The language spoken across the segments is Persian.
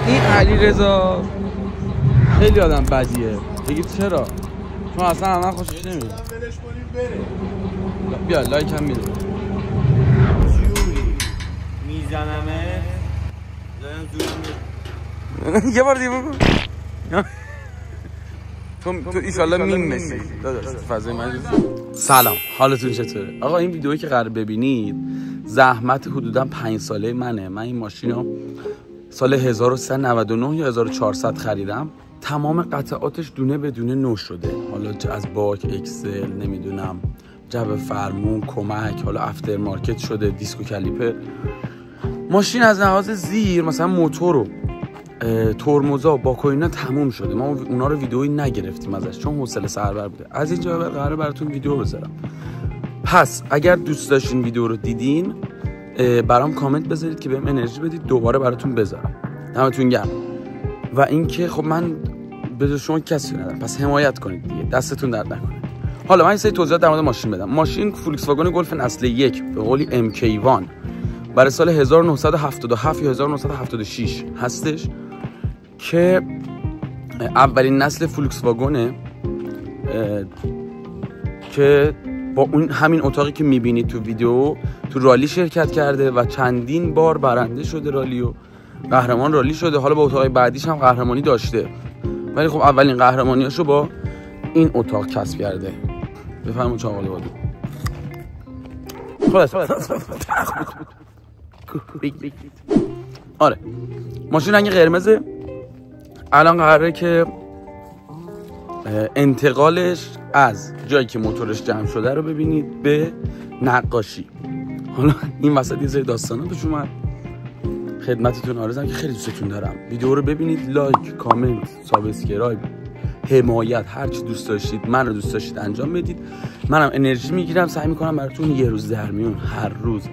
این علیرضا خیلی آدم بدیه. بگید چرا؟ چون اصلا همه خوشش نمیاد. ولش کنیم بره. بیا لایک هم میده. جوری میزنمه یه بار دیگه بگو. تو ایشالله میم بشی داداش فضای مجازی. سلام، حالتون چطوره؟ آقا این ویدیویی که قرار ببینید زحمت حدودا 5 ساله منه. من این ماشین رو سال 1399 یا 1400 خریدم. تمام قطعاتش دونه به دونه نو شده. حالا از باک، اکسل، نمیدونم جعبه فرمون، کمک، حالا افتر مارکت شده، دیسکو کلیپر. ماشین از لحاظ زیر مثلا موتور و ترمزا باک و اینا تموم شده. ما اونا رو ویدئویی نگرفتیم ازش چون حوصله سربر بوده. از اینجا به قراره براتون ویدیو بذارم. پس اگر دوست داشتین ویدیو رو دیدین برام کامنت بذارید که بهم انرژی بدید دوباره براتون بذارم. دمتون گرم. و اینکه خب من به شما کسی ندارم، پس حمایت کنید دیگه، دستتون درد نکنه. حالا من این سری توضیحات در مورد ماشین بدم. ماشین فولکس واگن گلف نسل 1 به قولی MK1 برای سال 1977 یا 1976 هستش که اولین نسل فولکس واگنه که با اون همین اتاقی که میبینید تو ویدیو تو رالی شرکت کرده و چندین بار برنده شده رالی و قهرمان رالی شده. حالا با اتاق بعدیش هم قهرمانی داشته، ولی خب اولین قهرمانیاشو با این اتاق کسب کرده. بفرمایید چاقال بادو. خلاص آره ماشین رنگ قرمزه. الان قراره که انتقالش از جایی که موتورش جمع شده رو ببینید به نقاشی. حالا این وسط یه سری داستانا پیش اومد خدمتتون آرزوام که خیلی دوستتون دارم. ویدیو رو ببینید، لایک، کامنت، سابسکرایب، حمایت، هر چی دوست داشتید من رو دوست داشتید انجام بدید. منم انرژی میگیرم، سعی میکنم براتون یه روز در میون هر روز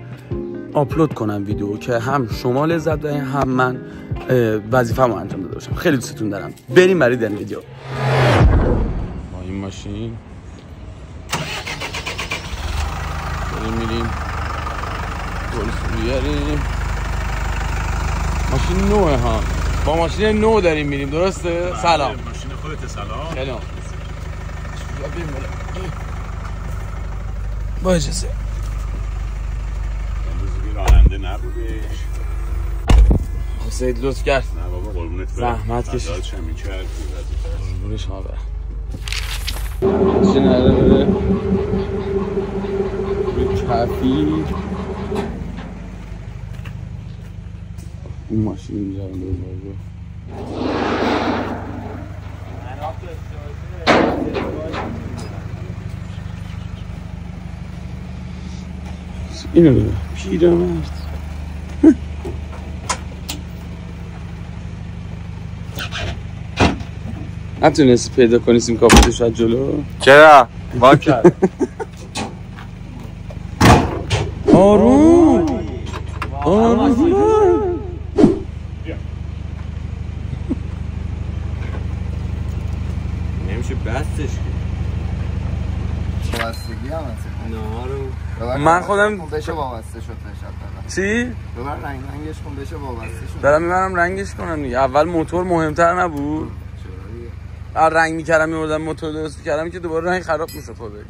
آپلود کنم ویدیو که هم شما لذت ببرید هم من وظیفه‌مو انجام داده باشم. خیلی دوستتون دارم. بریم برای دیدن ویدیو. ما این ماشین میریم بیاریم. ماشین نوه ها، با ماشین نو داریم میریم، درسته؟ سلام. ماشین خودت؟ سلام. سلام. با اجازه. راننده نبودش. سید لطف کرد. نه بابا قربونت برم. زحمت کشید. همین چه قربون شما برم. ماشین نره بره روی کفی. این ماشین اینجا رو بزرگه. اینو بده پیرمرد. نتونستی پیدا کنی سیم کارتش از جلو؟ چرا؟ با کرد. آروم آروم. نمیشه بستش که وابستگی هم هست. من خودم بشه وابسته شد بشه. چی؟ ببر رنگش کن بشه وابسته شد. دارم میبرم رنگش کنم دیگه. اول موتور مهمتر نبود؟ رنگ میکردم میوردم موتور درست میکردم که دوباره رنگ خراب میشد. خدایی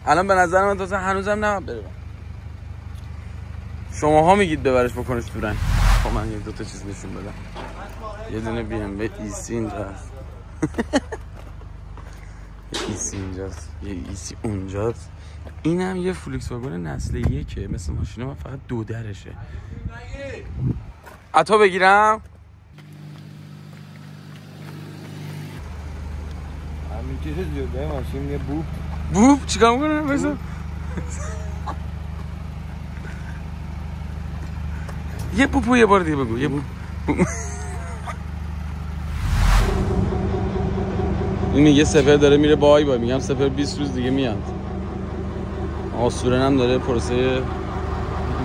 الان به نظر من تازه هنوزم نباید بره. شماها میگید ببرش بکنش تو رنگ. خب من یه دوتا چیز نشون بدم. یه دونه BMW ایسی اینجا هست. یه ایسی اینجاست، یه ایسی اونجاست. اینم یه فولکس واگن نسل 1 مثل ماشین من، فقط 2 درشه. عطا بگیرم؟ همین چیز جلوی ماشین یه بوب. بوب چیکار میکنه؟ بذار یه بوبو یه بار دیگه بگو. یه بوب. این میگه سفر داره میره بای بای. میگم سفر 20 روز دیگه میاد. آسورن هم داره پروسه این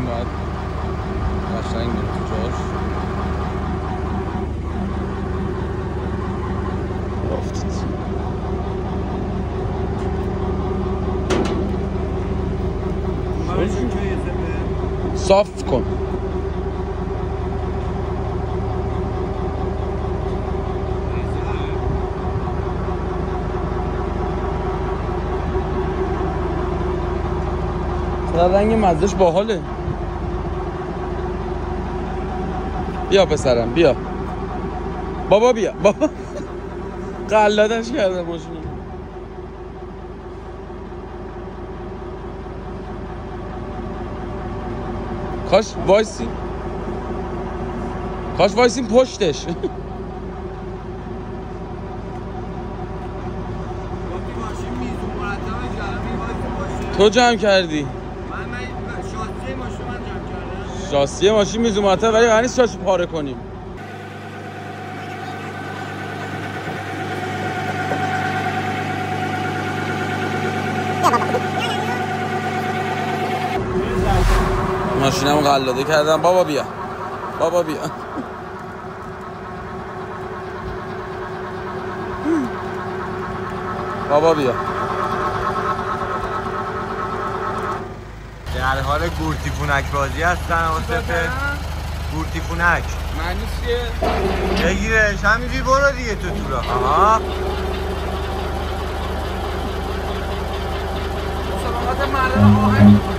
باید قشنگ بره تو جاش. رافتید صاف کن. رنگ مزهش باحاله. بیا پسرم بیا. بابا بیا. بابا قلادش کرده ماشینو. کاش وایسیم پشتش. تو جمع کردی؟ من شاسی ماشین من جمع کردم. شاسی ماشین میز مرتب ولی قرار نیست شاسی پاره کنیم. ماشینمو قلاده کردم. بابا بیا. بابا بیا. بابا بیا. در حال گورتیفونک بازی هستن واسه گورتیفونک. معنیش چیه؟ بگیرش همینجوری برو دیگه تو راه. آها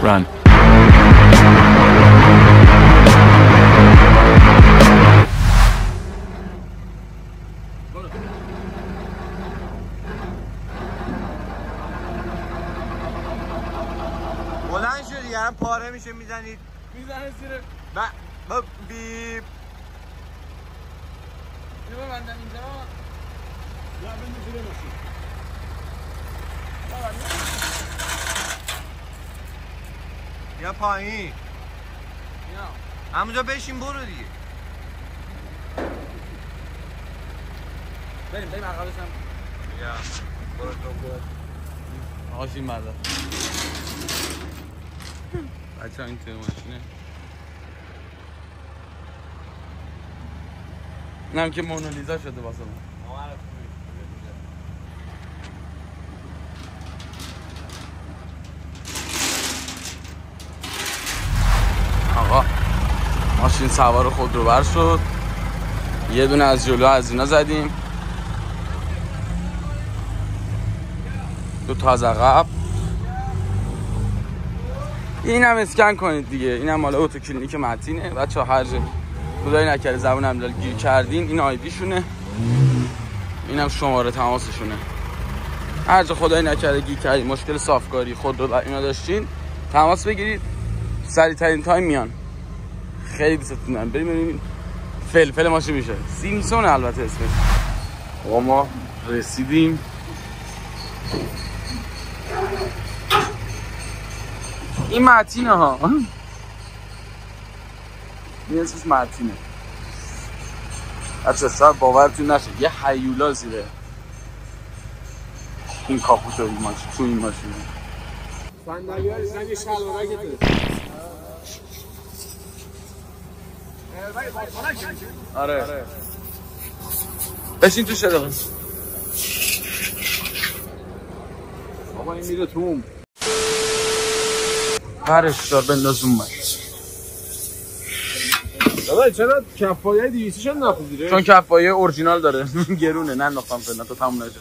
Run. بلند شو دیگه هم پاره میشه میزنید. میزنه زیر. بیب اینو ببندم اینجا. یا بندازی زیر ماشین. یا پایین. یا همونجا بشین برو دیگه. بریم عقبش هم. یا برو تو. آقاش این مرده. بچه این توی ماشینه. اینم که مونالیزا شده واسه من. آقا ماشین سوار خودروبر شد. یه دونه از جلو از اینا زدیم. دو تا از عقب. اینم اسکن کنید دیگه. اینم مال اوتو کلینیک متینه. بچه‌ها هر جا خدای نکرده زبون املال گیر کردین این آیدی شونه. اینم شماره تماسشونه. هر جا خدای نکرده گیر کردین مشکل صافکاری خود رو اینا داشتین تماس بگیرید. سریع ترین تایم میان. خیلی دوستتون دارم. بریم ببینیم فلفل ماشین میشه. سیمسون البته اسمش. آقا ما رسیدیم. این متینه ها. این اسمش متینه. بچه صاحب باورتون نشه یه هیولا زیره این کاپوت این ماشین تو این ماشینه. صندلی های زنگ شلوارکته. آره بشین تو شده بابا این میره توم. برش دار بنداز اون باید. دادا چرا کفایه 200 شد نخوندی؟ چون کفایه اورجینال داره. گرونه نه نخوام فعلا تا تموم نشه.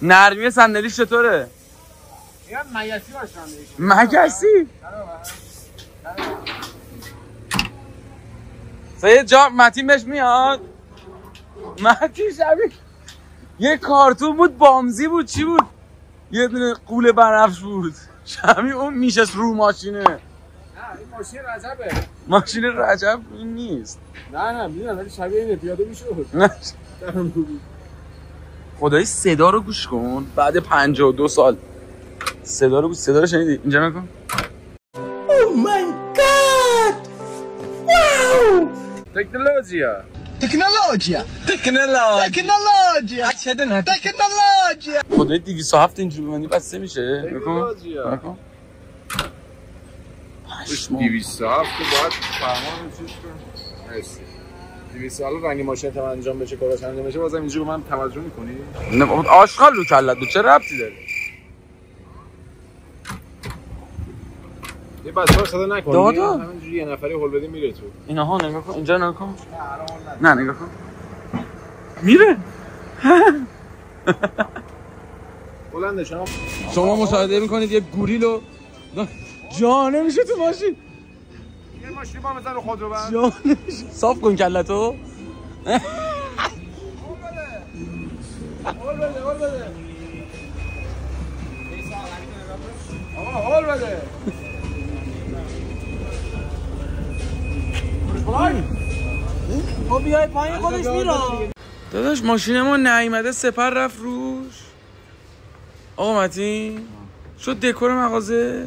نرمی صندلیش چطوره؟ میگم مگسی باشه. مگسی؟ سید جا متین بهش میاد. متین شبیه یه کارتون بود بامزی بود چی بود؟ یه دونه قوله بنفش بود شبیه اون میشست رو ماشینه. نه این ماشین رجبه. ماشین رجب این نیست. نه میدونم ولی شبیه اینه پیاده میشد. خدایی صدا رو گوش کن بعد 52 سال صدا رو گوش. صدا رو شنیدی؟ اینجا نکن. Oh my god! Wow! تکنولوژیا. خدایی 207 اینجوری ببندی بسته میشه. نکن. 207 که باید فرمان چیز کن. مرسی. 200 سال رنگ ماشین تم انجام بشه کاراش انجام بشه بازم اینجوری من توجه میکنی؟ نه بابا آشغال رو کلت بود چه ربطی داره؟ یه بچه‌ها صدا نکن. دادا همینجوری یه نفری هول بده میره تو. اینها نگاه کن اینجا نگاه کن. نه نگاه کن. میره. بلنده شما مشاهده میکنید یه گوریل رو جا نمیشه تو ماشین. یه ماشین با مثلا خود رو بند. جا نمیشه. صاف کن کلتو. هول بده. آقا هول بده. خب بیای پایین خودش میره. داداش ماشین ما نیومده سپر رفت روش. آقا متین شد دکور مغازه.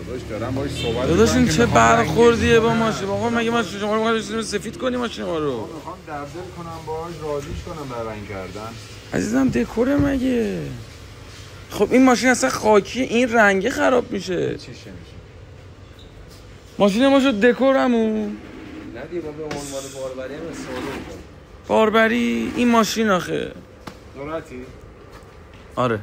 داداش دارم باهاش صحبت. داداش این چه برخوردیه با ماشین. آقا مگه ماشین شما رو می‌خواید سفید کنی ماشین ما رو؟ میخوام دردل کنم باهاش راضیش کنم در رنگ کردن. عزیزم دکوره مگه. خب این ماشین اصلا خاکی این رنگه خراب میشه. چی میشه؟ ماشین ما شد دکورمون. نه دیگه به عنوان باربری هم استفاده می‌کنم. باربری این ماشین آخه. دورتی؟ آره.